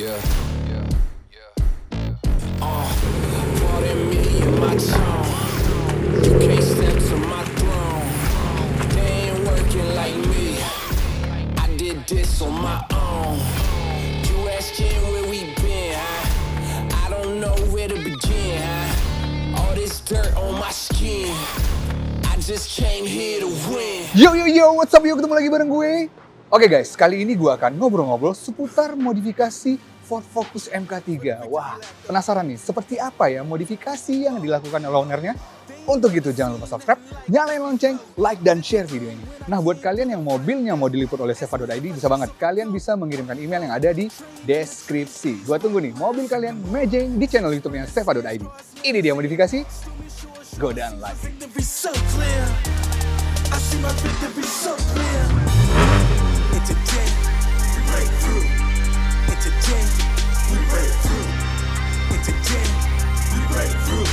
Yeah, yeah, yeah, yeah. Pardon me and my tone. You can't step to my throne. They ain't working like me. I did this on my own. You asking where we been, huh? I don't know where to begin, huh? All this dirt on my skin. I just came here to win. Yo, what's up? Yuk ketemu lagi bareng gue. Oke guys, kali ini gue akan ngobrol-ngobrol seputar modifikasi Ford Focus MK3. Wah, penasaran nih, seperti apa ya modifikasi yang dilakukan oleh ownernya? Untuk itu jangan lupa subscribe, nyalain lonceng, like dan share video ini. Nah, buat kalian yang mobilnya mau diliput oleh Seva.id, bisa banget. Kalian bisa mengirimkan email yang ada di deskripsi. Gue tunggu nih, mobil kalian mejeng di channel YouTube-nya Seva.id. Ini dia modifikasi Godaan lagi. Victory so clear. I see my victory so clear. And today we break through. And today we break through. And today we break through.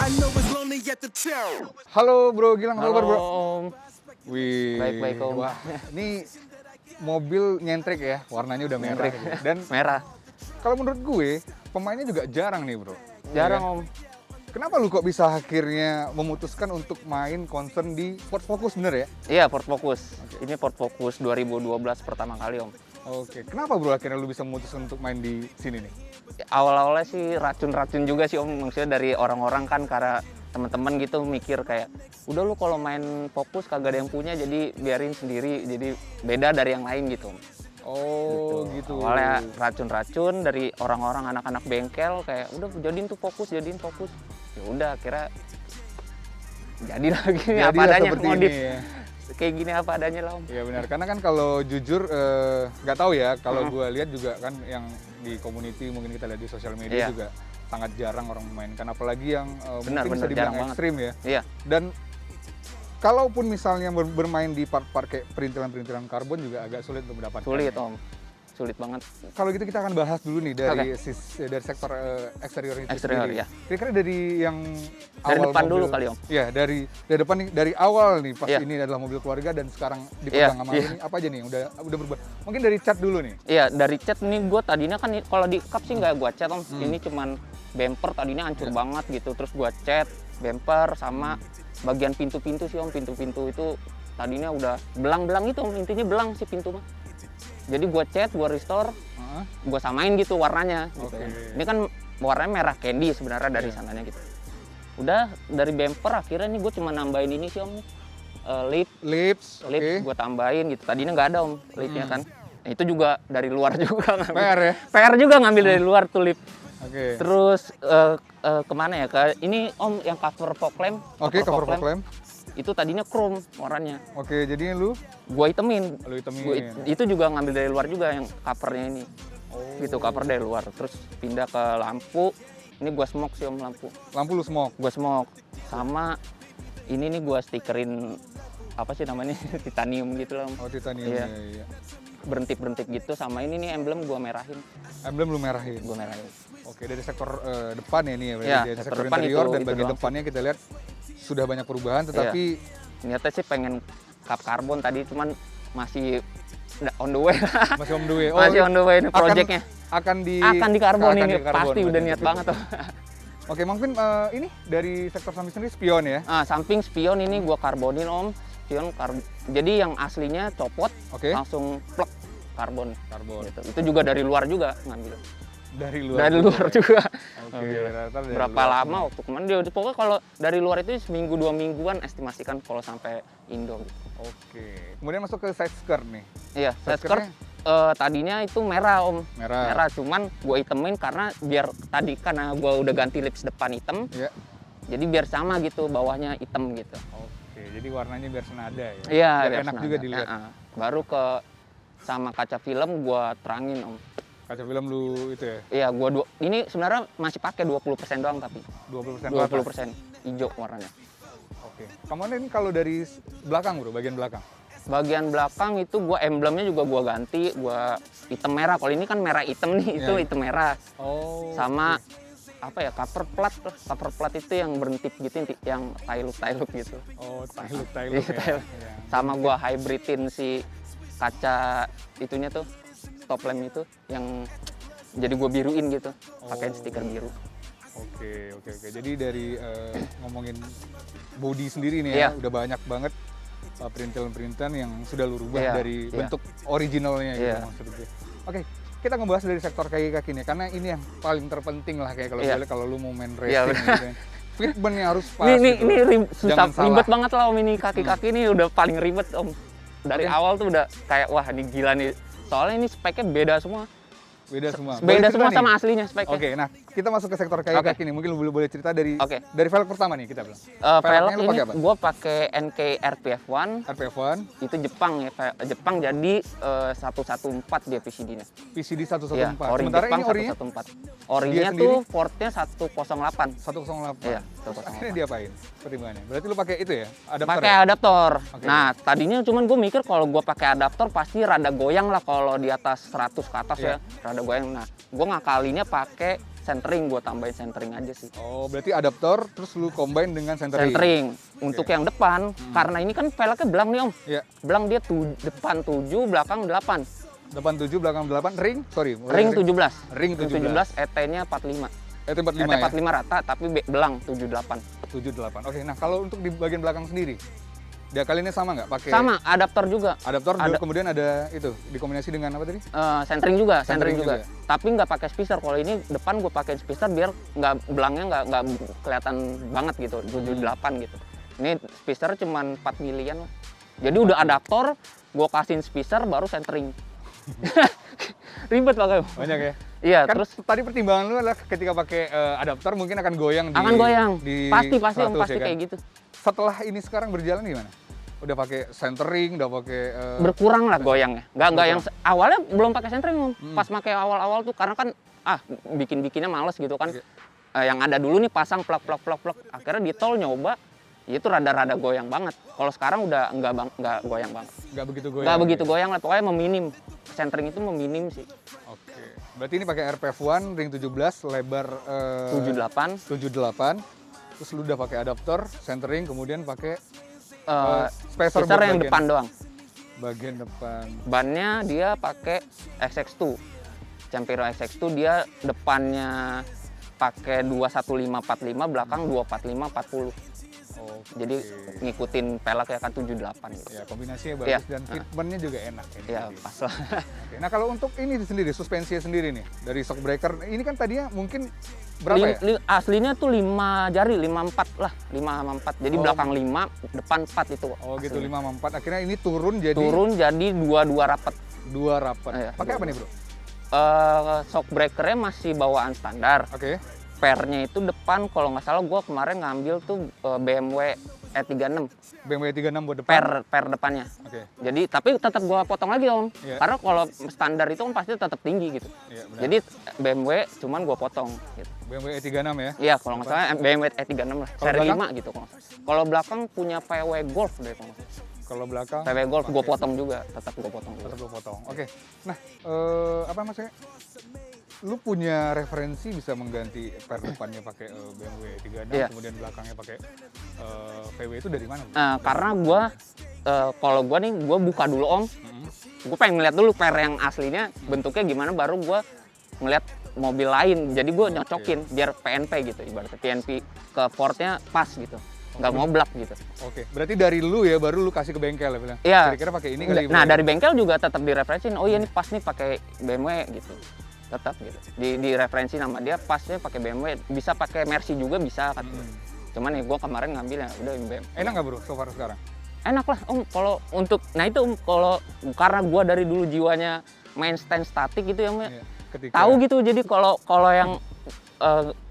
I know it's lonely at the town. Halo bro, Gilang, apa kabar bro? Om. Wih, Baik-baik, Om. Wah, ini mobil nyentrik ya, warnanya udah merah. Nyentrik. Gitu. Dan Merah. kalau menurut gue, pemainnya juga jarang nih bro. Jarang Iya. Om. Kenapa lu kok bisa akhirnya memutuskan untuk main concern di Ford Focus, bener ya? Iya, Ford Focus. Ini Ford Focus 2012 pertama kali Om. Oke, kenapa bro akhirnya lu bisa memutuskan untuk main di sini nih? Awal-awalnya sih racun-racun juga sih Om. Maksudnya dari orang-orang kan karena teman-teman gitu mikir kayak udah lu kalau main Focus kagak ada yang punya jadi biarin sendiri. Jadi beda dari yang lain gitu Om. Oh gitu. Awalnya racun-racun dari orang-orang anak-anak bengkel kayak udah jadiin Focus. Ya udah kira jadi lagi apa Jadilah adanya seperti modif ini ya. kayak gini apa adanya lah Om. Iya benar, karena kan kalau jujur nggak tahu ya, kalau gue lihat juga kan yang di community mungkin kita lihat di sosial media Iya. juga sangat jarang orang memainkan, apalagi yang Benar, mungkin bisa benar, dibilang jarang banget. ekstrim ya. Iya. Dan kalaupun misalnya bermain di part-part kayak perintilan-perintilan karbon juga agak sulit untuk mendapatkan. Sulit Om, sulit banget. Kalau gitu kita akan bahas dulu nih dari dari sektor eksterior itu Eksterior, sendiri. ya. Kira-kira dari yang Dari awal depan mobil, dulu kali, Om. Iya, dari depan nih, dari awal nih pas Iya. ini adalah mobil keluarga dan sekarang dipegang sama iya. ini apa aja nih yang udah berubah. Mungkin dari cat dulu nih. Iya, dari cat nih gue tadinya kan kalau di cup sih nggak gue cat Om. Ini cuman bumper tadinya hancur banget gitu. Terus gue cat bumper sama bagian pintu-pintu sih Om. Pintu-pintu itu tadinya udah belang-belang itu Om. Intinya belang sih pintu mah. Jadi gue cat, gue restore, gue samain gitu warnanya. Gitu. Oke. Ini kan warnanya merah candy sebenarnya dari sananya gitu. Udah dari bumper akhirnya nih gue cuma nambahin ini sih Om. Lips, Lip oke. gue tambahin gitu. Tadinya nggak ada Om lipnya kan. Nah, itu juga dari luar juga ngambil. PR ya. PR juga ngambil dari luar tuh lip. Oke. Terus kemana ya? Ke ini Om yang cover fog lamp. Oke, cover fog lamp. Itu tadinya chrome warnanya. Oke, jadi lu Gua hitemin. lu hitemin. Itu juga ngambil dari luar juga yang covernya ini. Oh. Gitu cover dari luar. Terus pindah ke lampu. Ini gua smoke sih Om lampu. Lampu lu smoke. Gua smoke. Sama ini nih gua stikerin apa sih namanya? Titanium gitu loh Om. Oh, titanium. Iya. Iya. Berintik-berintik gitu sama ini nih emblem gua merahin. Emblem lu merahin. Gua merahin. Oke, dari sektor depan ya nih ya, berarti Iya, dari sektor sektor depan interior itu dan bagian doang. depannya kita lihat sudah banyak perubahan, tetapi Niatnya sih pengen cup karbon tadi cuman masih on the way. masih on the way. Masih on the way ini akan- projectnya. Akan di Akan di karbon akan ini di karbon pasti udah berarti. niat banget tuh. Oke, mungkin ini dari sektor samping sendiri spion ya. Samping spion ini gua karbonin Om. Jadi yang aslinya copot Oke. langsung plek karbon. Karbon. Gitu. Itu juga dari luar juga ngambil. Dari luar. Dari luar juga. Oke, rata-rata dari Berapa luar lama waktu kemarin dia pokoknya kalau dari luar itu seminggu 2 mingguan estimasikan kalau sampai Indo gitu. semua. Oke. Kemudian masuk ke side skirt nih. Iya, Side side skirt tadinya itu merah Om. Merah. Cuman gue itemin karena biar tadi karena gue udah ganti lips depan hitam, Iya. jadi biar sama gitu bawahnya hitam gitu. Oke, jadi warnanya biar senada ya. Iya, Biar biar enak senada. juga dilihat. Baru ke sama kaca film gue terangin Om. Kaca film lu itu ya, Iya, ini sebenarnya masih pakai 20% doang tapi 20% 20% hijau warnanya. Oke. Kemudian kalau dari belakang bro, bagian belakang. Bagian belakang itu gue emblemnya juga gue ganti, gue hitam merah. Kalau ini kan merah hitam nih, itu Iya. hitam merah. Oh. Sama apa ya cover plat itu yang berintik gitu yang tailuk gitu. Oh, Tailuk Iya, ya. tailuk. Iya. Sama gua hybridin si kaca itunya tuh stop lamp itu yang jadi gue biruin gitu, pakai stiker biru. Oke. Jadi dari ngomongin body sendiri nih Iya. ya, udah banyak banget perintilan-perintilan yang sudah lu rubah Iya, dari iya. bentuk originalnya gitu Iya. maksud gue. Oke, kita ngebahas dari sektor kaki-kaki nih, karena ini yang paling terpenting lah kayak kalau Iya. boleh kalau lu mau main Iya, racing gitu kan. Fitmentnya harus pas Ini gitu. susah, Jangan salah. ribet banget lah om, ini kaki-kaki ini udah paling ribet om. Dari Oke. awal tuh udah kayak wah ini gila nih, soalnya ini speknya beda semua. Beda semua. Boleh Beda cerita semua nih? sama aslinya speknya. Oke, nah kita masuk ke sektor kaki-kaki nih. Mungkin lu boleh cerita dari Oke. dari velg pertama nih kita bilang. Velg Velgnya lu ini pakai apa? gue pakai NK RPF1, RPF1, itu Jepang ya, Jepang jadi 114 dia PCD-nya. PCD Iya, 114. ori Sementara Jepang ini orinya 114. Orinya Dia sendiri? tuh portnya 108. 108. Iya, Akhirnya 108. diapain pertimbangannya? Berarti lu pakai itu ya? Adapter Pakai ya? adaptor. Oke. Nah, tadinya cuman gue mikir kalau gue pakai adaptor pasti rada goyang lah kalau di atas 100 ke atas Iya. ya, rada goyang. Nah, gue ngakalinya pakai centering, gue tambahin centering aja sih. Oh, berarti adaptor terus lu combine dengan centering. Centering. Untuk yang depan, karena ini kan velgnya belang nih om. Iya. Belang dia depan 7, belakang 8. Depan 7, belakang 8, ring, sorry. Ring 17. Ring 17. ET-nya 45. ET 45 ET ya? 45 rata tapi belang 78. 78. Oke, nah kalau untuk di bagian belakang sendiri, dia kali ini sama nggak? Pakai Sama, adaptor juga. adaptor, Ada- kemudian ada itu, dikombinasi dengan apa tadi? Centering juga, Centering centering juga. Tapi nggak pakai spacer. Kalau ini depan gue pakai spacer biar belangnya nggak kelihatan banget gitu, 78 gitu. Ini spacer cuman 4 milian lah. Jadi udah adaptor, gue kasihin spacer baru centering. Ribet banget. Banyak ya? Iya, Kan terus tadi pertimbangan lu adalah ketika pakai adaptor mungkin akan goyang di akan goyang. di Pasti om, 100 pasti ya kan? kayak gitu. Setelah ini sekarang berjalan gimana? Udah pakai centering, udah pakai Berkurang lah goyangnya. Nggak yang Berkurang. awalnya belum pakai centering om. Pas pakai awal-awal tuh karena kan bikinnya males gitu kan. Oke. Yang ada dulu nih pasang plak. Akhirnya di tol nyoba, itu rada-rada goyang banget. Kalau sekarang udah nggak goyang banget. nggak begitu goyang. Nggak begitu goyang lah, pokoknya meminim. Centering itu meminim sih. Oke. Berarti ini pakai RPF1 ring 17 lebar 78. 78. Terus lu udah pakai adaptor, centering, kemudian pakai Spacer buat yang bagian- depan doang. bagian depan. Bannya dia pakai SX2. Campiro SX2 dia depannya pakai 21545, belakang 24540. Oke. Jadi ngikutin pelek ya kan 78 gitu. Ya, kombinasinya bagus Iya. dan fitmentnya juga enak ini Ya tadi. pas lah. Oke. Nah, kalau untuk ini sendiri, suspensinya sendiri nih, dari shock breaker, ini kan tadinya mungkin berapa ya? Aslinya tuh 5 jari, 54 lah, 5 sama 4. Jadi Oh. belakang 5, depan 4 itu. Oh gitu, aslinya. 5 sama 4. Akhirnya ini turun jadi Turun jadi 2 rapat. 2 rapat. Iya, Pakai apa dua. nih, Bro? Shock breakernya masih bawaan standar. Oke. Pernya itu depan, kalau nggak salah gue kemarin ngambil tuh BMW E36. BMW 36 buat depan. Per depannya. Oke. Jadi tapi tetap gue potong lagi om. Iya. Karena kalau standar itu kan pasti tetap tinggi gitu. Iya, benar. Jadi BMW cuman gue potong gitu. BMW E36 ya. Iya, kalau nggak salah BMW E36 lah, Kalau seri belakang? 5 gitu kalau nggak salah. Kalau belakang punya VW Golf deh kalau nggak salah. Kalau belakang VW Golf gue pakai- potong juga, tetap gue potong juga. tetap lu potong. Oke. Nah, apa maksudnya? Lu punya referensi bisa mengganti per depannya pakai BMW 36, Iya. kemudian belakangnya pakai VW itu dari mana? Bro? Karena gue, kalau gue nih, gue buka dulu om. Gue pengen ngeliat dulu per yang aslinya bentuknya gimana, baru gue ngeliat mobil lain. Jadi gue nyocokin biar PNP gitu, ibaratnya PNP ke portnya pas gitu, nggak ngoblak gitu. Oke. Berarti dari lu ya, baru lu kasih ke bengkel ya bilang. Iya. Kira-kira pakai ini kali. Nah Bro, ya? dari bengkel juga tetap direferensiin. Oh iya ini pas nih pakai BMW gitu, tetap gitu. Di referensi nama dia pasnya pakai BMW. Bisa pakai Mercy juga bisa kan. Cuman ya gue kemarin ngambil ya udah BMW. Enak nggak bro, so far sekarang? Enak lah om. Kalau untuk, nah itu om, kalau karena gue dari dulu jiwanya main stand statik gitu ya om. Iya. Ketika Tahu gitu. Jadi kalau yang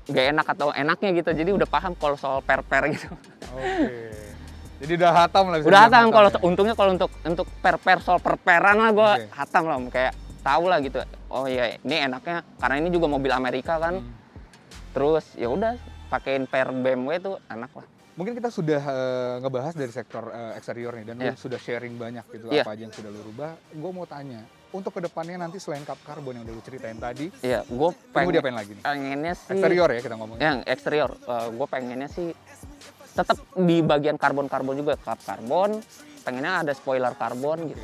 gak enak atau enaknya gitu. Jadi udah paham kalau soal per gitu. Oke. Jadi udah hatam lah. bisa Udah dibilang hatam kalau ya? untungnya kalau untuk per soal perperan lah gue Oke. hatam lah om. Kayak tahu lah gitu. Oh iya ini enaknya karena ini juga mobil Amerika kan. Terus ya udah pakein per BMW tuh enak lah. Mungkin kita sudah ngebahas dari sektor eksterior nih dan lu Iya. sudah sharing banyak gitu Iya. apa aja yang sudah lu rubah. Gue mau tanya, untuk kedepannya nanti selain cup karbon yang udah lu ceritain tadi, Iya, gue mau diapain lagi nih? pengennya sih Eksterior ya kita ngomongin. yang eksterior. Gue pengennya sih tetap di bagian karbon juga, kap karbon. Pengennya ada spoiler karbon gitu.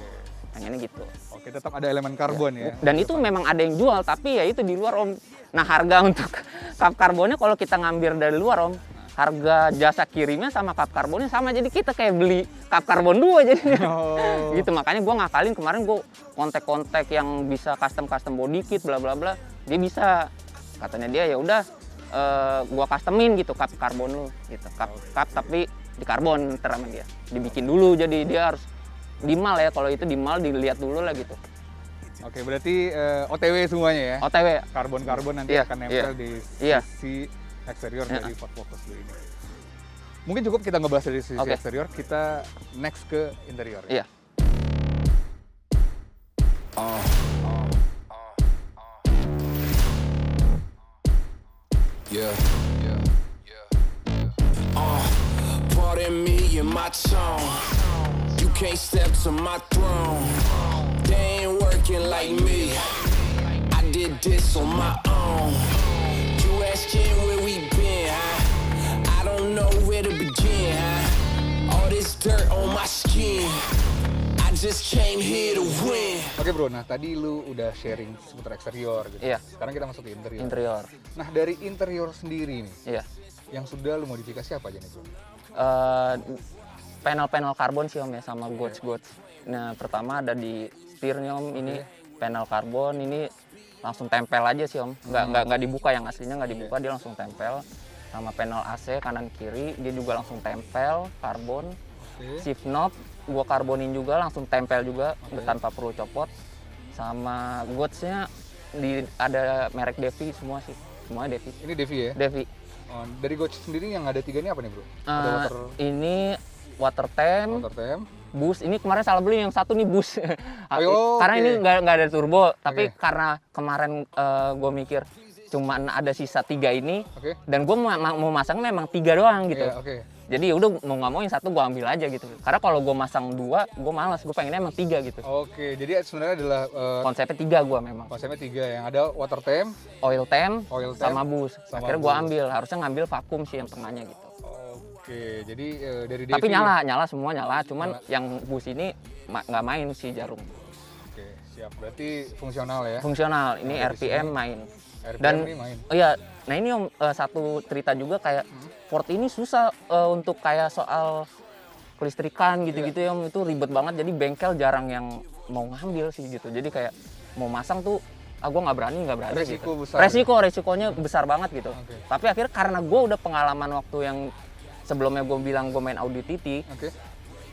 pengennya gitu. Oke, tetap ada elemen karbon ya. Dan itu memang ada yang jual, tapi ya itu di luar Om. Nah harga untuk cup karbonnya kalau kita ngambil dari luar Om, harga jasa kirimnya sama cup karbonnya sama, jadi kita kayak beli cup karbon 2 jadinya. Oh. Gitu, makanya gue ngakalin kemarin gue kontak-kontak yang bisa custom body kit bla bla bla, dia bisa, katanya dia ya udah gue customin gitu cup karbon lu gitu, cup tapi di karbon sama dia dibikin dulu, jadi dia harus di mal ya, kalau itu di mal dilihat dulu lah gitu. Oke, berarti OTW semuanya ya. OTW Karbon nanti Iya, akan nempel iya. di Iya. sisi eksterior Iya. dari Ford Focus Blue ini. Mungkin cukup kita ngebahas dari sisi Oke. eksterior, kita next ke interior. Iya. Yeah, yeah, yeah. Pardon me and my tone. You can't step to my throne. They ain't working like me. I did this on my own. You asking where we been, huh? I don't know where to begin, huh? All this dirt on my skin. I just came here to win. Oke bro, nah tadi lu udah sharing seputar eksterior gitu. Iya. Sekarang kita masuk ke interior. Interior. Nah dari interior sendiri nih, Iya. yang sudah lu modifikasi apa aja nih bro? Panel-panel karbon sih Om ya, sama gauge. Nah pertama ada di setirnya Om, ini panel karbon, ini langsung tempel aja sih Om, nggak dibuka, yang aslinya nggak dibuka, dia langsung tempel. Sama panel AC kanan kiri dia juga langsung tempel karbon. Shift knob gua karbonin juga, langsung tempel juga tanpa perlu copot. Sama gauge-nya ada merek Devi semua sih, semuanya Devi. Ini Devi ya? Devi. Oh, dari gauge sendiri yang ada 3 ini apa nih bro? Ada Ini water temp, water temp. boost. Ini kemarin salah beli, yang satu nih boost. Oh, karena oke. ini nggak ada turbo, tapi Oke. karena kemarin gue mikir cuman ada sisa 3 ini, Oke. dan gue mau masang memang 3 doang gitu. Iya, oke. Jadi ya udah mau nggak mau yang satu gue ambil aja gitu. Karena kalau gue masang 2, gue malas. Gue pengennya emang 3 gitu. Oke, jadi sebenarnya adalah Konsepnya 3 gue memang. konsepnya 3 yang ada water temp. Oil temp, Oil temp, sama boost. sama Akhirnya gue boost. ambil. Harusnya ngambil vakum sih yang tengahnya gitu. Oke, jadi dari Tapi Devi. nyala semua nyala. Cuman yang boost ini nggak main si jarum. Oke, siap. Berarti fungsional ya. Fungsional. Ini Nah, di RPM sini main. RPM Dan ini main. oh iya, nah ini Om, satu cerita juga kayak Ford ini susah untuk kayak soal kelistrikan gitu-gitu ya Om, itu ribet banget, jadi bengkel jarang yang mau ngambil sih gitu. Jadi kayak mau masang tuh gue nggak berani Resiko gitu. besar. Resikonya besar banget gitu. Oke. Tapi akhirnya karena gue udah pengalaman waktu yang sebelumnya gue bilang gue main Audi TT, Oke.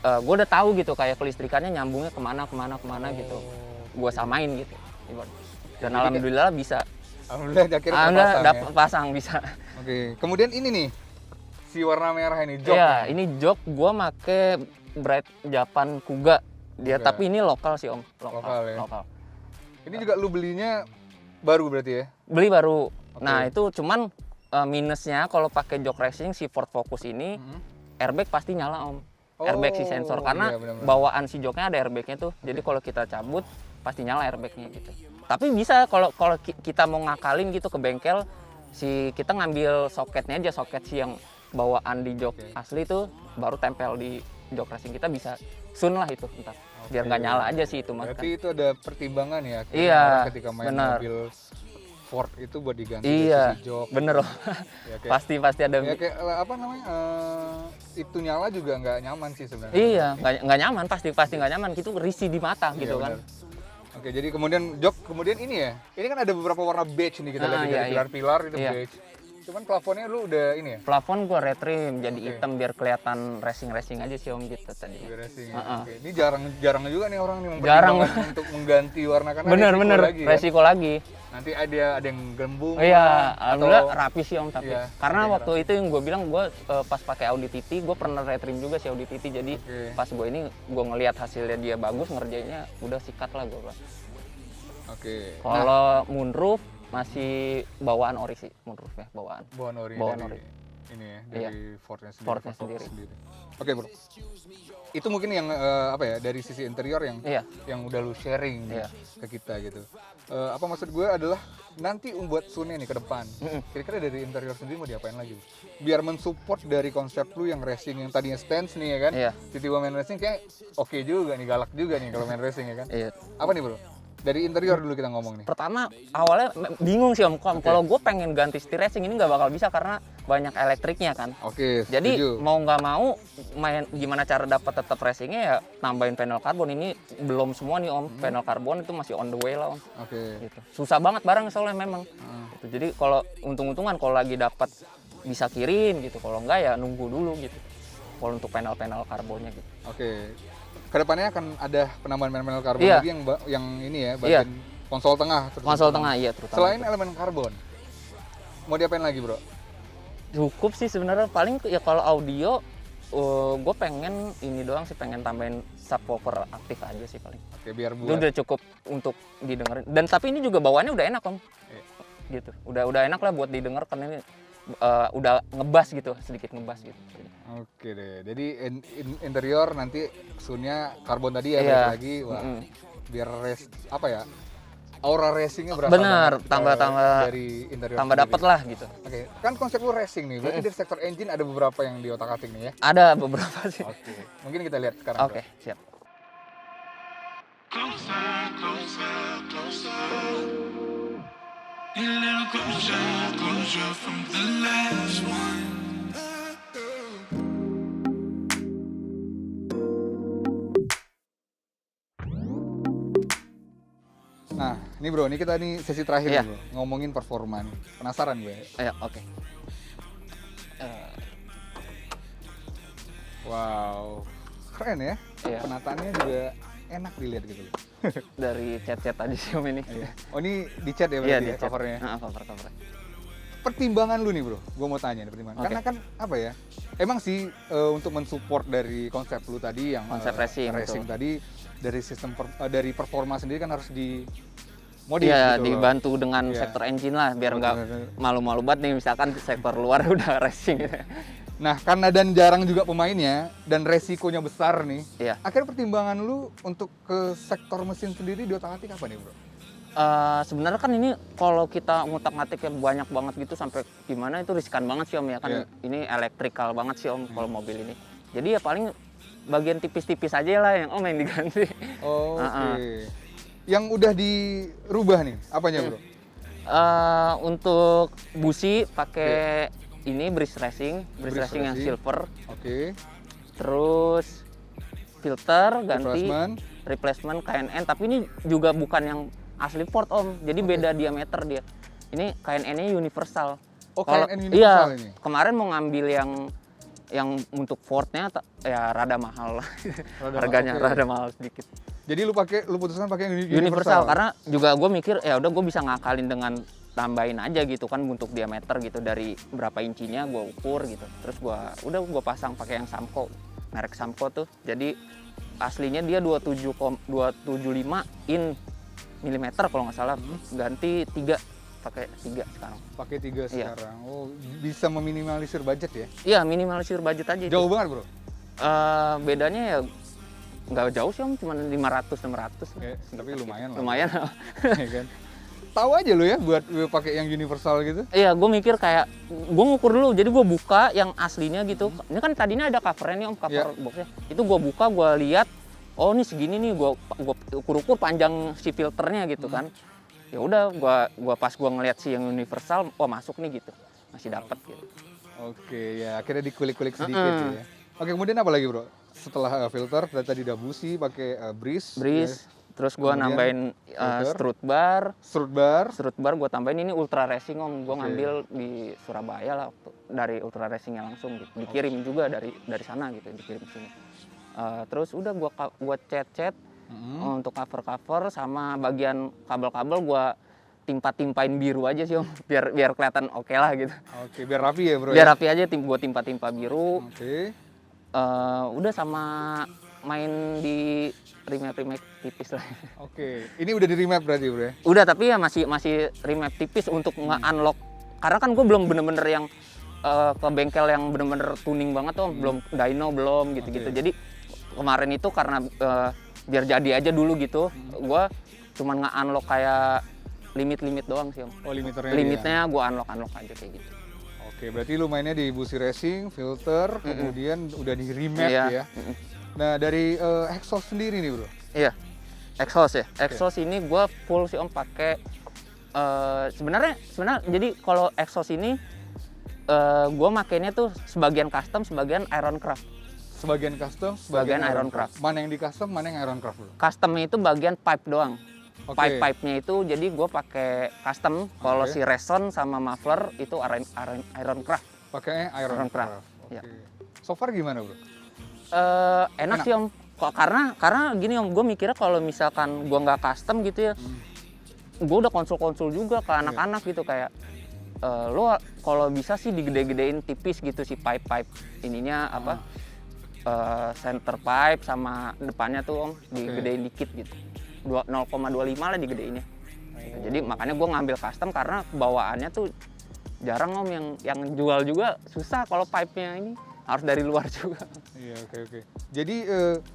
gue udah tahu gitu kayak kelistrikannya nyambungnya kemana gitu. Gue samain gitu. Dan Jadi alhamdulillah bisa. Alhamdulillah akhirnya Alhamdulillah terpasang dapat ya. pasang bisa. Oke, kemudian ini nih. Si warna merah ini, jok. Iya, ini jok gua make Bright Japan Kuga. Dia Kuga. tapi ini lokal sih Om, Lokal ya? lokal. Ini juga lu belinya baru berarti ya? Beli baru. Oke. Nah, itu cuman minusnya kalau pakai jok racing si Ford Focus ini airbag pasti nyala Om. Airbag si sensor karena iya, benar-benar. bawaan si joknya ada airbagnya tuh. Jadi kalau kita cabut pasti nyala airbagnya gitu. Tapi bisa kalau kita mau ngakalin gitu ke bengkel, kita ngambil soketnya aja, soket si yang bawaan di jok asli tuh baru tempel di jok racing, kita bisa sun lah itu ntar. Biar nggak nyala aja sih itu mas. Berarti itu ada pertimbangan ya? akhirnya Iya, orang ketika main benar. mobil Ford itu buat diganti Iya, dari sisi jok. bener Om. Ya, kayak, pasti ada. ya kayak apa namanya? Itu nyala juga nggak nyaman sih sebenarnya. Iya, nggak nyaman, pasti nggak nyaman. Itu risih di mata Iya, gitu kan. benar. Oke, jadi kemudian jok, kemudian ini ya. Ini kan ada beberapa warna beige nih kita lihat iya, dari iya. pilar-pilar itu Iya. beige. Cuman plafonnya lu udah ini ya? Plafon gua retrim jadi Oke. hitam biar kelihatan racing aja sih Om gitu tadi. Udah racing ya? Heeh. Oke. Ini jarang juga nih orang nih Jarang. mempertimbangkan untuk mengganti warna karena Bener resiko lagi ya. resiko lagi. Nanti ada yang gembung Iya, lah, alhamdulillah atau rapi sih Om tapi. Iya, Karena oke, waktu itu yang gue bilang gue pas pakai Audi TT, gue pernah retrim juga sih Audi TT. Jadi Oke. pas gue ini gue ngelihat hasilnya dia bagus, ngerjainnya udah sikat lah gue. Oke. Kalau moonroof masih bawaan ori sih, moonroof ya bawaan. Bawaan ori. Bawaan dari ori. ini ya Iya. dari Ford-nya sendiri. Ford-nya Ford Focus sendiri. Oke bro, itu mungkin yang apa ya dari sisi interior yang Iya. yang udah lu sharing nih Iya. ke kita gitu. Apa maksud gue adalah nanti buat Sunnya nih ke depan, kira-kira dari interior sendiri mau diapain lagi? Biar mensupport dari konsep lu yang racing yang tadinya stance nih ya kan, Iya. tiba-tiba main racing kayak oke juga nih, galak juga nih kalau main racing ya kan. Iya. Apa nih bro? Dari interior dulu kita ngomong nih. Pertama awalnya bingung sih Om, kalau gue pengen ganti setir racing ini nggak bakal bisa karena banyak elektriknya kan. Oke, Jadi setuju. mau nggak mau main gimana cara dapat tetap racingnya ya tambahin panel karbon. Ini belum semua nih Om, panel karbon itu masih on the way lah Om. Oke. Gitu. Susah banget barang soalnya memang. Gitu. Jadi kalau untung-untungan kalau lagi dapat bisa kirim gitu, kalau enggak ya nunggu dulu gitu. Kalau untuk panel-panel karbonnya gitu. Oke. Kedepannya akan ada penambahan panel karbon Iya. lagi yang ini ya, bagian konsol tengah. Konsol tengah iya terutama. Selain elemen karbon, mau diapain lagi bro? Cukup sih sebenarnya, paling ya kalau audio gue pengen ini doang sih, pengen tambahin subwoofer aktif aja sih paling. Oke, biar Itu buat udah cukup untuk didengerin. Dan tapi ini juga bawaannya udah enak Om. Iya. Gitu. Udah enak lah buat didengar karena ini udah ngebas gitu, sedikit ngebas gitu. Oke deh. Jadi interior nanti sunnya karbon tadi ya, Iya. balik lagi. Wah, biar apa ya? Aura racingnya berasa Bener, banget, tambah dari interior tambah sendiri. dapet lah gitu. Oke, kan konsep lu racing nih. Berarti dari sektor engine ada beberapa yang di otak-atik nih ya. Ada beberapa sih. Oke. Mungkin kita lihat sekarang. Oke, siap. Closer, closer, closer. A little closer, closer from the last one. Nah, ini bro, ini kita nih sesi terakhir Iya. nih, bro. Ngomongin performa nih. Penasaran gue. Ayo, oke. Wow, keren ya. Iya. Penataannya juga enak dilihat gitu. Dari chat-chat tadi sih Om ini. Oh ini di chat ya Iya, berarti di ya chat. covernya. Cover. Pertimbangan lu nih bro, gue mau tanya nih pertimbangan. Oke. Karena kan apa ya, emang sih untuk mensupport dari konsep lu tadi yang Konsep racing, racing betul. tadi dari sistem dari performa sendiri kan harus dimodif Iya, gitu loh. dibantu dengan Iya. sektor engine lah biar nggak Bener. malu-malu banget nih misalkan sektor luar udah racing gitu. Nah karena dan jarang juga pemainnya dan resikonya besar nih, Iya. akhirnya pertimbangan lu untuk ke sektor mesin sendiri di otak-atik apa nih bro? Sebenarnya kan ini kalau kita ngutak-ngatik banyak banget gitu sampai gimana itu riskan banget sih Om ya kan. Iya. Ini elektrikal banget sih Om kalau mobil ini. Jadi ya paling bagian tipis-tipis aja lah yang Om yang diganti. Oh, Ah, oke. Yang udah dirubah nih, apanya bro? Untuk busi pakai ini Breeze Racing yang Racing. silver. Oke. Terus filter ganti Replacement. replacement KNN, tapi ini juga bukan yang asli Ford Om. Jadi beda diameter dia. Ini KNN-nya universal. Oh, Kalau- KNN universal iya, ini? kemarin mau ngambil yang untuk Ford-nya ya rada mahal lah. Harganya oke. rada mahal sedikit. Jadi lu putuskan pakai yang Universal karena juga gue mikir ya udah gue bisa ngakalin dengan tambahin aja gitu kan untuk diameter gitu, dari berapa incinya gue ukur gitu. Terus gue pasang pakai yang Samco, merek Samco tuh. Jadi aslinya dia 275 in milimeter kalau nggak salah, ganti 3 pakai 3 sekarang. pakai 3 Iya. sekarang. Oh, bisa meminimalisir budget ya? Iya, minimalisir budget aja itu. Jauh banget, Bro. Bedanya ya nggak jauh sih Om, cuma 500-600. Ya, tapi lumayan lah. Lumayan. Ya kan? Tahu aja lu ya buat pakai yang universal gitu. Iya, gue mikir kayak gue ngukur dulu, jadi gue buka yang aslinya gitu. Ini kan tadinya ada covernya nih Om, cover Iya. boxnya. Itu gue buka, gue lihat, oh ini segini nih, gue ukur-ukur panjang si filternya gitu kan. Ya udah, gua pas gue ngeliat si yang universal, oh masuk nih gitu, masih dapat gitu. Oke, ya akhirnya dikulik-kulik sedikit ya. Oke, kemudian apa lagi, Bro? Setelah filter, tadi udah busi, pakai Breeze. Breeze, terus gue Kemudian nambahin filter. strut bar. Strut bar. Gue tambahin ini Ultra Racing Om, gue Oke. ngambil di Surabaya lah dari Ultra Racingnya langsung gitu. Dikirim juga dari sana gitu, dikirim ke sini. Terus udah gue cat untuk cover sama bagian kabel-kabel gue timpa-timpain biru aja sih Om, biar kelihatan oke lah gitu. Oke, biar rapi ya, Bro. Biar ya? rapi aja, gue timpa-timpa biru. Oke. Udah sama main di remap tipis lah. Oke. Ini udah di remap berarti, Bro ya? Udah, tapi ya masih remap tipis untuk nge-unlock. Karena kan gue belum bener-bener yang ke bengkel yang bener-bener tuning banget Om, belum dyno belum gitu-gitu. Oke. Jadi kemarin itu karena biar jadi aja dulu gitu, gua cuman nge-unlock kayak limit-limit doang sih Om. Oh, limiternya. Limitnya gua unlock aja kayak gitu. Oke, berarti lu mainnya di busi racing, filter, kemudian udah di remap Iya. ya. Nah, dari exhaust sendiri nih, Bro. Iya. Exhaust ya. Exhaust ini gua full sih Om pakai sebenarnya jadi kalau exhaust ini gua makainya tuh sebagian custom, sebagian Ironcraft. Sebagian custom, Sebagian Ironcraft. Mana yang di custom, mana yang Ironcraft, Bro? Customnya itu bagian pipe doang. Oke. Pipe-nya itu jadi gue pakai custom. Kalau Oke. si reson sama muffler itu Ironcraft. Pakainya Ironcraft. Ironcraft. Oke. Ya. So far gimana, Bro? Enak sih Om. Kok karena gini Om, gue mikirnya kalau misalkan gue nggak custom gitu ya, gue udah konsul-konsul juga ke anak-anak gitu kayak lo kalau bisa sih digede-gedein tipis gitu si pipe ininya apa center pipe sama depannya tuh Om digedein dikit gitu 0,25 lah digedeinnya. Jadi makanya gue ngambil custom karena bawaannya tuh jarang Om yang jual juga susah kalau pipe-nya ini harus dari luar juga. Iya, oke. Jadi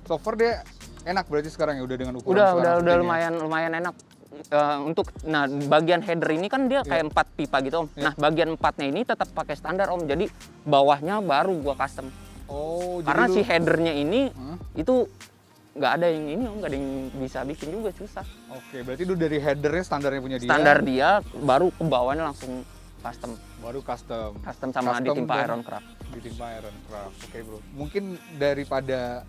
so far dia enak berarti sekarang ya udah dengan ukuran sekarang Udah seperti ini ya? lumayan enak. Nah bagian header ini kan dia kayak 4 pipa gitu Om. Nah bagian 4-nya ini tetap pakai standar Om. Jadi bawahnya baru gua custom. Oh, Karena jadi si lu- headernya ini itu nggak ada yang ini Om, nggak ada yang bisa bikin juga susah. Oke, berarti lu dari headernya standarnya punya dia. Standar dia baru ke bawahnya langsung custom. Baru custom. Custom sama Custom ditimpa dan Ironcraft. Ditimpa Ironcraft. Oke, Bro. Mungkin daripada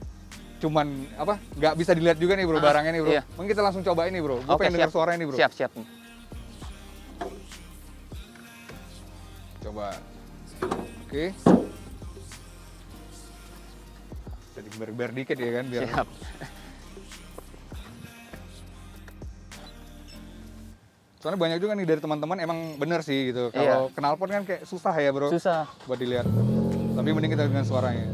cuman apa nggak bisa dilihat juga nih, Bro, barangnya nih, Bro. iya. Mungkin kita langsung coba ini, Bro. Gue Oke, pengen dengar siap. suaranya nih, Bro. Siap. Coba. Oke. Jadi ber dikit ya kan biar. Siap. Soalnya banyak juga nih dari teman-teman emang bener sih gitu. Kalau knalpot kan kayak susah ya, Bro. Susah. Buat dilihat. Tapi mending kita dengan suaranya.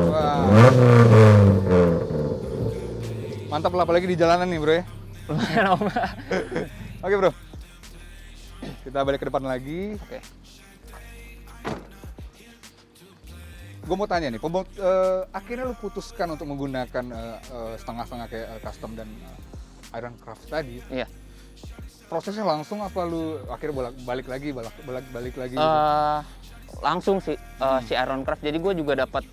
Wah. Mantap lah, apalagi di jalanan nih, Bro ya. Lumayan Om. Oke, Bro. Kita balik ke depan lagi. Oke. Gue mau tanya nih, akhirnya lu putuskan untuk menggunakan setengah-setengah kayak custom dan Ironcraft tadi. Iya. Prosesnya langsung apa lu akhirnya balik lagi gitu? Langsung sih si Ironcraft. Jadi gue juga dapat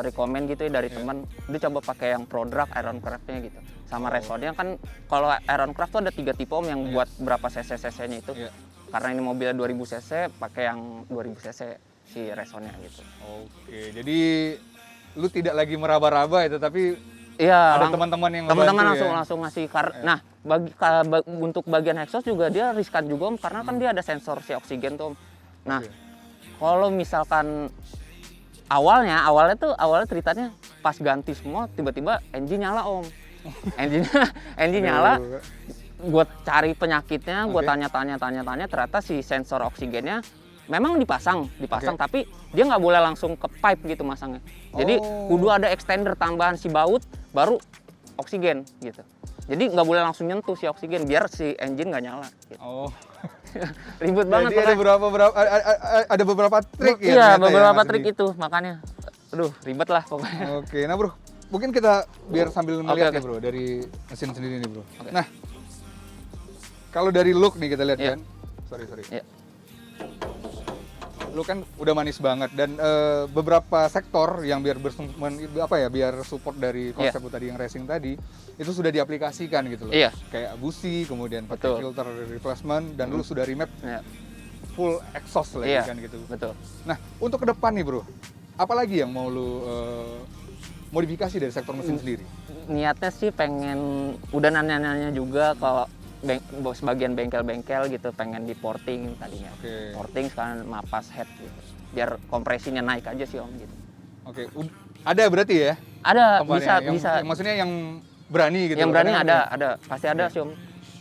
rekomend gitu ya dari teman. Dia coba pakai yang produk Ironcraftnya gitu. Sama resonnya kan kalau Ironcraft tuh ada 3 tipe Om yang buat berapa cc-nya itu. Iya. Karena ini mobilnya 2000 cc, pakai yang 2000 cc si resonnya gitu. Oke, jadi lu tidak lagi meraba-raba itu, tapi Iya, ada teman-teman yang teman-teman ngebantu ya? langsung ngasih Nah, untuk bagian exhaust juga dia riskan juga Om karena kan dia ada sensor si oksigen tuh Om. Nah, Oke. kalau misalkan awalnya ceritanya pas ganti semua tiba-tiba engine nyala Om. engine nyala, gue cari penyakitnya, gue Oke. tanya ternyata si sensor oksigennya memang dipasang tapi dia nggak boleh langsung ke pipe gitu masangnya. Jadi Oh. kudu ada extender tambahan si baut baru oksigen gitu. Jadi nggak boleh langsung nyentuh si oksigen biar si engine nggak nyala. Gitu. Oh. Ribet banget Jadi ada pokoknya. ada beberapa trik ya. Iya, ternyata beberapa Mas trik Edi? itu makanya. Aduh, ribet lah pokoknya. Oke, nah Bro, mungkin kita biar sambil melihat Oke. nih Bro dari mesin sendiri nih Bro. Nah, kalau dari look nih kita lihat Iya. kan. Sorry. Iya. Lu kan udah manis banget dan beberapa sektor yang biar biar support dari konsep lu tadi yang racing tadi itu sudah diaplikasikan gitu loh. Iya. Kayak busi, kemudian pakai Betul. filter replacement dan lu sudah remap Iya. full exhaust lagi Iya, kan gitu. betul. Nah, untuk ke depan nih Bro, apalagi yang mau lu modifikasi dari sektor mesin sendiri? Niatnya sih pengen udah nanya-nanya juga kalau sebagian bengkel-bengkel gitu pengen di porting tadinya. Oke. Porting sekarang mapas head gitu. Biar kompresinya naik aja sih Om gitu. Oke, ada berarti ya? Ada Company-nya bisa. yang maksudnya yang berani gitu. Yang loh, berani kadang-kadang. ada, pasti ada sih Om.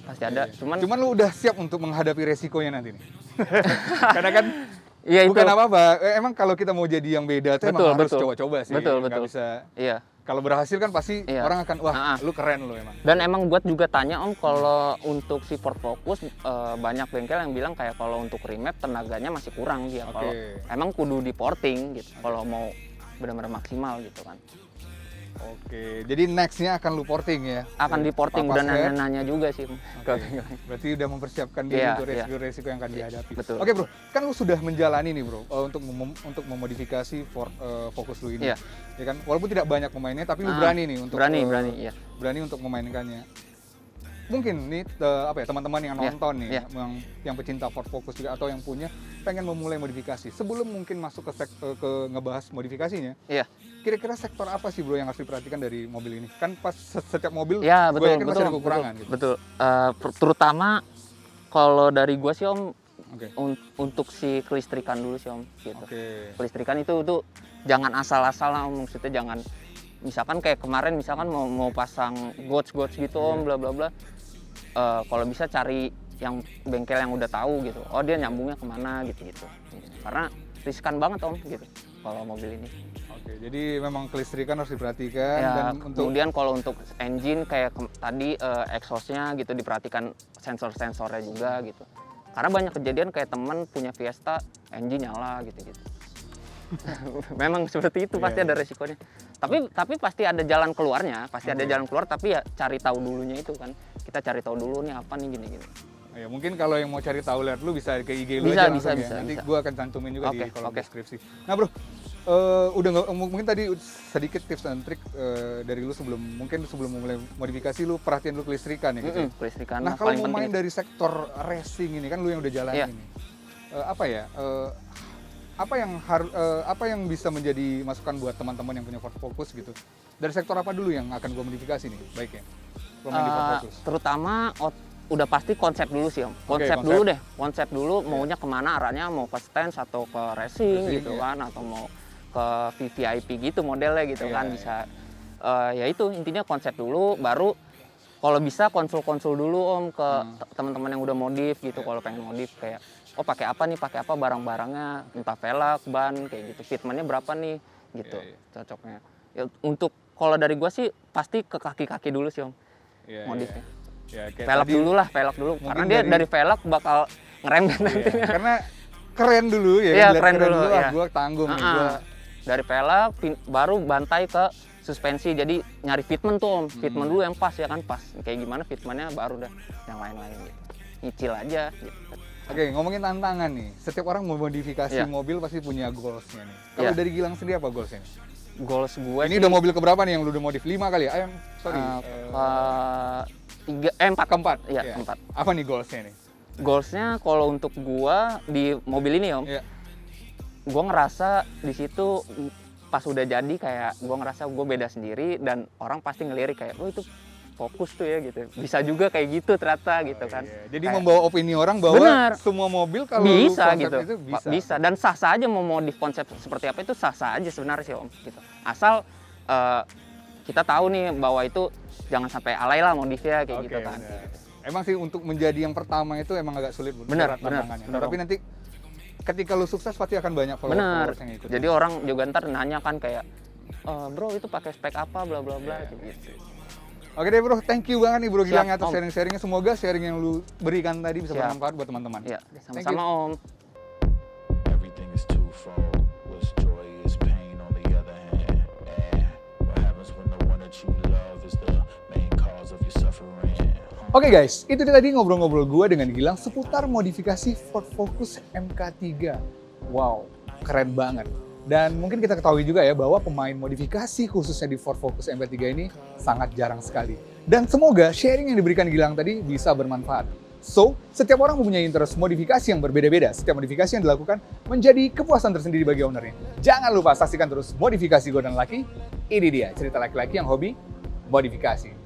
Pasti ada. Cuman lu udah siap untuk menghadapi resikonya nanti nih. Karena kan Iya itu. bukan apa-apa. Emang kalau kita mau jadi yang beda tuh emang harus Betul. coba-coba sih. Betul. Nggak bisa Iya. Kalau berhasil kan pasti Iya. orang akan, wah lu keren lu emang. Dan emang buat juga tanya Om, kalau untuk si Ford Focus banyak bengkel yang bilang kayak kalau untuk remap tenaganya masih kurang dia. Oke. Kalau emang kudu di porting gitu. Kalau mau benar-benar maksimal gitu kan. Oke, jadi nextnya akan lu porting ya? Akan di porting Papas dan head. nanya-nanya juga sih Om. ke Oke. bengkel. Berarti udah mempersiapkan diri Iya, untuk iya. resiko-resiko yang akan dihadapi. Betul. Oke bro, kan lu sudah menjalani nih bro untuk memodifikasi Ford Focus lu ini. Iya. Ya kan, walaupun tidak banyak pemainnya, tapi lu Ah, berani nih untuk berani, iya. berani untuk memainkannya. Mungkin nih apa ya teman-teman yang Iya, nonton nih, iya. yang pecinta Ford Focus juga atau yang punya pengen memulai modifikasi. Sebelum mungkin masuk ke ngebahas modifikasinya, Iya. kira-kira sektor apa sih bro yang harus diperhatikan dari mobil ini? Kan pas setiap mobil, Ya, gue betul, yakin pasti betul, ada kekurangan gitu. betul. Terutama kalau dari gua sih Om, Oke. untuk si kelistrikan dulu sih Om gitu. Oke. Kelistrikan itu jangan asal-asal lah Om, maksudnya jangan misalkan kayak kemarin misalkan mau pasang gots gitu Om, bla bla bla. Kalau bisa cari yang bengkel yang udah tahu gitu. Oh, dia nyambungnya kemana gitu. Karena riskan banget Om gitu kalau mobil ini. Oke, jadi memang kelistrikan harus diperhatikan Ya, dan untuk kemudian kalau untuk engine kayak tadi exhaust-nya gitu diperhatikan, sensor-sensornya juga gitu. Karena banyak kejadian kayak temen punya Fiesta, engine nyala gitu-gitu. Memang seperti itu, pasti Iya, ada resikonya. Tapi pasti ada jalan keluarnya, ada jalan keluar, tapi ya cari tahu dulunya itu kan. Kita cari tahu dulu nih apa nih gini. ya mungkin kalau yang mau cari tahu lihat lu bisa ke IG lu Bisa, aja langsung bisa, ya. Nanti bisa. gua akan cantumin juga di Oke, kolom oke. deskripsi. Nah, bro, udah nggak mungkin tadi sedikit tips dan trik dari lu sebelum memulai modifikasi lu perhatiin lu kelistrikan ya gitu. ya. Kelistrikan Nah, kalau paling mau penting main itu. dari sektor racing ini kan lu yang udah jalan Iya. ini. Apa yang bisa menjadi masukan buat teman-teman yang punya Ford Focus gitu? Dari sektor apa dulu yang akan gua modifikasi nih baiknya? Kalau main di Ford Focus. Terutama udah pasti konsep dulu sih Om. Konsep konsep. dulu deh. Konsep dulu maunya kemana arahnya, mau ke stance atau ke racing gitu iya. kan, atau mau ke VVIP gitu modelnya gitu Iya, kan iya. bisa. Ya itu intinya konsep dulu, baru kalau bisa konsul dulu Om ke teman-teman yang udah modif gitu. Kalau pengen modif kayak pakai apa barang-barangnya, entah velg, ban kayak gitu. Fitmentnya berapa nih gitu Iya, iya. cocoknya. Ya, untuk kalau dari gua sih pasti ke kaki-kaki dulu sih Om Iya, modifnya. Ya, kayak Velg tadi- dulu lah, velg dulu. mungkin Karena dia dari velg bakal ngerem Iya, nantinya. karena keren dulu ya, Iya, lihat keren dulu, ah, iya. gua tanggung nih, Ah, gua Dari velg baru bantai ke suspensi. Jadi nyari fitment tuh Om. Fitment dulu yang pas ya kan, pas. Kayak gimana fitmentnya baru dah yang lain-lain gitu. Nyicil aja gitu. Oke, ngomongin tantangan nih. Setiap orang mau modifikasi Iya. mobil pasti punya goalsnya nih. Kalau Iya. dari Gilang sendiri apa goalsnya? Goals gue Ini udah mobil keberapa nih yang lu udah modif? 5 kali ya? empat. Keempat? Iya, Iya. keempat. Apa nih goalsnya nih? Goalsnya kalau untuk gua di mobil ini Om, Iya. gua ngerasa di situ pas udah jadi kayak gua ngerasa gua beda sendiri dan orang pasti ngelirik kayak, oh itu Fokus tuh ya gitu. Bisa juga kayak gitu ternyata gitu kan. Iya. Jadi Kayak- membawa opini orang bahwa Bener. semua mobil kalau lu bisa konsep gitu, itu bisa dan sah-sah aja mau modif konsep seperti apa itu sah-sah aja sebenarnya sih Om. Gitu. Asal kita tahu nih bahwa itu jangan sampai alay lah modifnya kayak Oke, gitu kan. bener. Emang sih untuk menjadi yang pertama itu emang agak sulit Bu, Bener, berat bener, tantangannya. bener, Tapi Om. nanti ketika lu sukses pasti akan banyak Bener. followers yang ikut. Jadi orang juga ntar nanya kan kayak, bro itu pakai spek apa bla bla bla Iya. gitu. Oke deh bro, thank you banget nih bro Siap, Gilang atas Om. sharing-sharingnya. Semoga sharing yang lu berikan tadi bisa Siap. bermanfaat buat teman-teman. Ya, Thank sama-sama you. Om. Everything is twofold. What's joy is pain on the other hand. And what happens when the one that you love is the main cause of your suffering? Oke guys, itu dia tadi ngobrol-ngobrol gue dengan Gilang seputar modifikasi Ford Focus MK3. Wow, keren banget. Dan mungkin kita ketahui juga ya bahwa pemain modifikasi khususnya di Ford Focus MK3 ini sangat jarang sekali. Dan semoga sharing yang diberikan Gilang tadi bisa bermanfaat. So, setiap orang mempunyai interest modifikasi yang berbeda-beda. Setiap modifikasi yang dilakukan menjadi kepuasan tersendiri bagi ownernya. Jangan lupa saksikan terus Modifikasi Gue dan Laki. Ini dia cerita laki-laki yang hobi modifikasi.